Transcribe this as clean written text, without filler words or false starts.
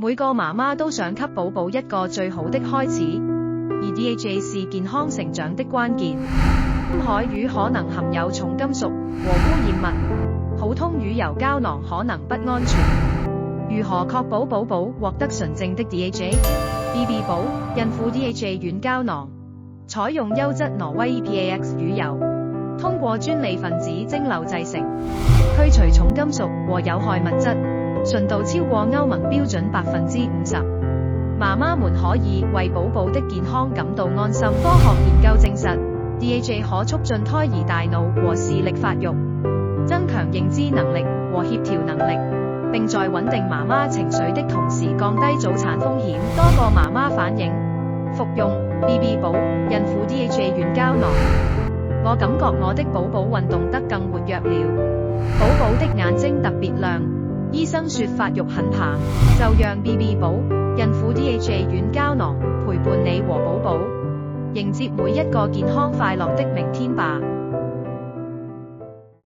每個媽媽都想給寶寶一個最好的開始，而 DHA 是健康成長的關鍵。深海魚可能含有重金屬和污染物，普通魚油膠囊可能不安全。如何確保寶寶獲得純正的 DHA？BB 寶孕婦 DHA 軟膠囊，採用優質挪威 EPAX 魚油，通過專利分子蒸餾製成，去除重金屬和有害物質，純度超過歐盟標準50%。媽媽們可以為寶寶的健康感到安心。科學研究證實， DHA 可促進胎兒大腦和視力發育，增強認知能力和協調能力，並在穩定媽媽情緒的同時降低早產風險。多個媽媽反映，服用 BB 寶孕婦 DHA 軟膠囊，我感覺我的寶寶運動得更活躍了，寶寶的眼睛特別亮，醫生說發育很棒，就讓 BB 寶孕婦 DHA 軟膠囊陪伴你和寶寶，迎接每一個健康快樂的明天吧。